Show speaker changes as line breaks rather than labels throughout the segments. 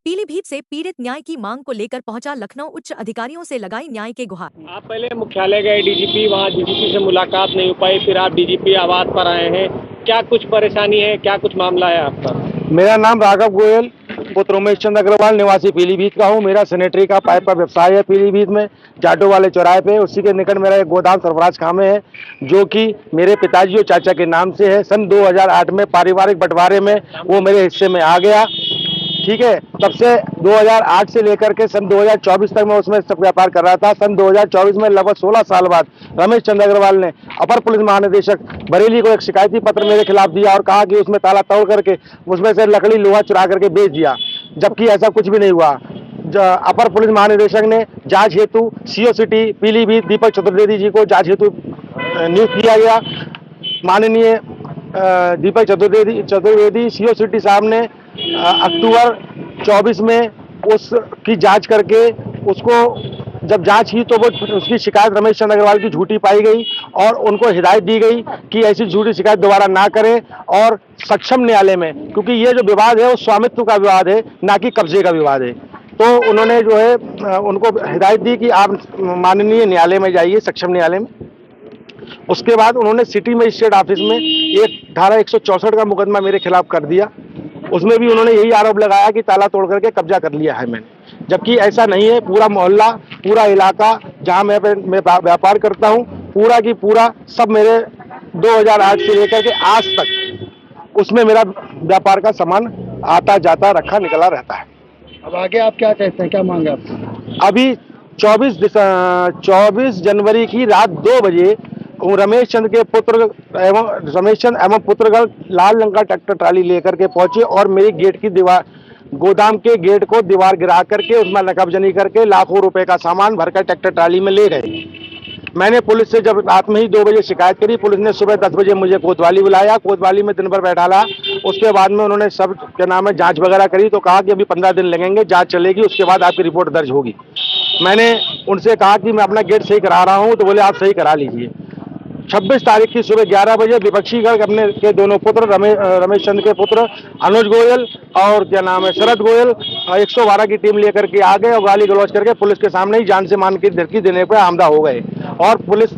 पीलीभीत से पीड़ित न्याय की मांग को लेकर पहुंचा लखनऊ उच्च अधिकारियों से लगाई न्याय के गुहार।
आप पहले मुख्यालय गए डीजीपी, वहां डीजीपी से मुलाकात नहीं हो पाई, फिर आप डीजीपी आवास पर आए हैं। क्या कुछ परेशानी है, क्या कुछ मामला है आपका?
मेरा नाम राघव गोयल पुत्र उमेश चंद्र अग्रवाल निवासी पीलीभीत का हूँ। मेरा सैनिटरी का पाइप का व्यवसाय है पीलीभीत में, जाटो वाले चौराहे पे। उसी के निकट मेरा एक गोदाम सरफराज खामे है, जो कि मेरे पिताजी और चाचा के नाम से है। सन 2008 में पारिवारिक बंटवारे में वो मेरे हिस्से में आ गया। ठीक है, तब से 2008 से लेकर के सन 2024 तक मैं उसमें सब व्यापार कर रहा था। सन 2024 में लगभग 16 साल बाद रमेश चंद्र अग्रवाल ने अपर पुलिस महानिदेशक बरेली को एक शिकायती पत्र मेरे खिलाफ दिया और कहा कि उसमें ताला तोड़ करके उसमें से लकड़ी लोहा चुरा करके बेच दिया, जबकि ऐसा कुछ भी नहीं हुआ। अपर पुलिस महानिदेशक ने जांच हेतु सीओ सिटी पीलीभीत दीपक चतुर्वेदी जी को जांच हेतु नियुक्त किया गया। माननीय दीपक चतुर्वेदी सीओ सिटी साहब ने अक्टूबर 24 में उसकी जांच करके उसको जब जांच की तो वो उसकी शिकायत रमेश चंद्र अग्रवाल की झूठी पाई गई और उनको हिदायत दी गई कि ऐसी झूठी शिकायत दोबारा ना करें और सक्षम न्यायालय में, क्योंकि ये जो विवाद है वो स्वामित्व का विवाद है, ना कि कब्जे का विवाद है। तो उन्होंने जो है उनको हिदायत दी कि आप माननीय न्यायालय में जाइए, सक्षम न्यायालय में। उसके बाद उन्होंने सिटी मजिस्ट्रेट ऑफिस में एक धारा 164 का मुकदमा मेरे खिलाफ कर दिया। उसमें भी उन्होंने यही आरोप लगाया कि ताला तोड़ करके कब्जा कर लिया है मैंने, जबकि ऐसा नहीं है। पूरा मोहल्ला, पूरा इलाका जहां मैं व्यापार करता हूं, पूरा की पूरा सब मेरे 2008 से लेकर के आज तक उसमें मेरा व्यापार का सामान आता जाता रखा निकला रहता है।
अब आगे आप क्या कहते हैं, क्या मांगे आपको?
अभी 24 जनवरी की रात 2 बजे रमेश चंद्र के पुत्र एवं पुत्रगण लाल रंग का ट्रैक्टर ट्राली लेकर के पहुंचे और मेरी गेट की दीवार, गोदाम के गेट को दीवार गिरा करके उसमें नकाबजनी करके लाखों रुपए का सामान भरकर ट्रैक्टर ट्राली में ले गए। मैंने पुलिस से जब रात में ही 2 बजे शिकायत करी, पुलिस ने सुबह 10 बजे मुझे कोतवाली बुलाया। कोतवाली में दिन भर बैठा रहा। उसके बाद में उन्होंने सब क्या नाम है जांच वगैरह करी, तो कहा कि अभी 15 दिन लगेंगे, जांच चलेगी, उसके बाद आपकी रिपोर्ट दर्ज होगी। मैंने उनसे कहा कि मैं अपना गेट सही करा रहा हूँ, तो बोले आप सही करा लीजिए। 26 तारीख की सुबह 11 बजे विपक्षी गण अपने के दोनों पुत्र रमेश चंद्र के पुत्र अनुज गोयल और क्या नाम है शरद गोयल 112 की टीम लेकर के आ गए और गाली गलौज करके पुलिस के सामने ही जान से मान की धमकी देने पर आमदा हो गए। और पुलिस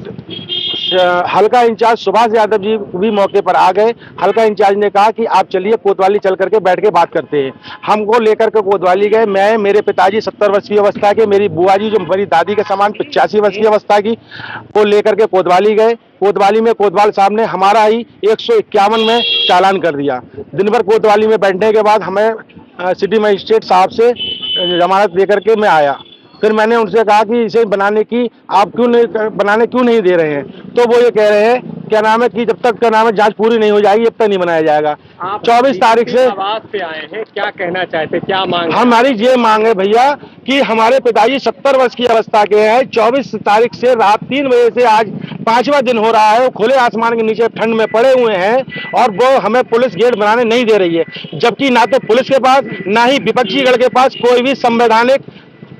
हल्का इंचार्ज सुभाष यादव जी भी मौके पर आ गए। हल्का इंचार्ज ने कहा कि आप चलिए कोतवाली चल करके बैठ के बात करते हैं। हमको लेकर के कोतवाली गए। मैं, मेरे पिताजी 70 वर्ष की अवस्था के, मेरी बुआ जी जो मेरी दादी के समान 85 वर्ष की अवस्था की, को लेकर के कोतवाली गए। कोतवाली में कोतवाल साहब ने हमारा ही 151 में चालान कर दिया। दिन भर कोतवाली में बैठने के बाद हमें सिटी मजिस्ट्रेट साहब से जमानत देकर के मैं आया। फिर मैंने उनसे कहा कि इसे बनाने की आप बनाने क्यों नहीं दे रहे हैं, तो वो ये कह रहे हैं क्या नाम है कि जब तक क्या नाम है जांच पूरी नहीं हो जाएगी तब तक नहीं बनाया जाएगा। 24 तारीख से
आवास पे आए हैं, क्या कहना चाहते, क्या मांग?
हमारी ये मांग है भैया कि हमारे पिताजी 70 वर्ष की अवस्था के हैं। 24 तारीख से रात 3 बजे से आज 5वां दिन हो रहा है, वो खुले आसमान के नीचे ठंड में पड़े हुए हैं और वो हमें पुलिस गेट बनाने नहीं दे रही है, जबकि ना तो पुलिस के पास ना ही विपक्षी गण के पास कोई भी संवैधानिक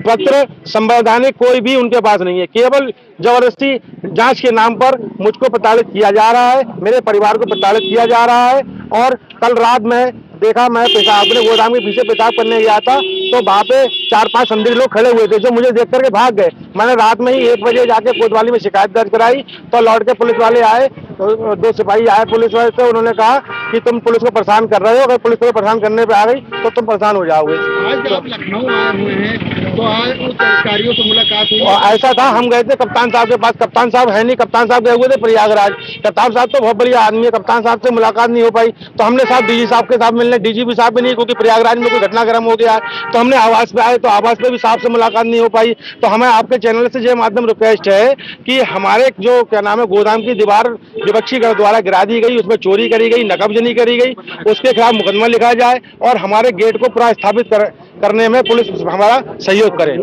पत्र, संवैधानिक कोई भी उनके पास नहीं है। केवल जबरदस्ती जांच के नाम पर मुझको प्रताड़ित किया जा रहा है, मेरे परिवार को प्रताड़ित किया जा रहा है। और कल रात में देखा, मैं पेशाब अपने गोदाम के पीछे पेशाब करने गया था, तो वहां पे 4-5 संदिग्ध लोग खड़े हुए थे जो मुझे देख करके भाग गए। मैंने रात में ही 1 बजे जाके कोतवाली में शिकायत दर्ज कराई, तो लौट के पुलिस वाले आए, तो 2 सिपाही आए पुलिस वाले से। उन्होंने कहा कि तुम पुलिस को परेशान कर रहे हो, अगर पुलिस को परेशान करने पे आ गई तो तुम परेशान हो जाओगे।
आज जब आप लखनऊ आए हुए हैं तो आज उस अधिकारियों से मुलाकात हुई?
और ऐसा था, हम गए थे कप्तान साहब के पास। कप्तान साहब है नहीं, कप्तान साहब गए हुए थे प्रयागराज। कप्तान साहब तो बहुत बढ़िया आदमी है, कप्तान साहब से मुलाकात नहीं हो पाई। तो हमने साहब डीजी साहब के साथ मिलने, डीजीपी साहब भी नहीं, क्योंकि प्रयागराज में कोई घटनाक्रम हो गया है। तो हमने आवास पे आए, तो आवास पे भी साहब से मुलाकात नहीं हो पाई। तो हमें आपके चैनल से ये माध्यम रिक्वेस्ट है कि हमारे जो क्या नाम है गोदाम की दीवार विपक्षी गण द्वारा गिरा दी गई, उसमें चोरी करी गई, नकाबजनी करी गई, उसके खिलाफ मुकदमा लिखा जाए और हमारे गेट को पूरा स्थापित करने में पुलिस हमारा सहयोग करे।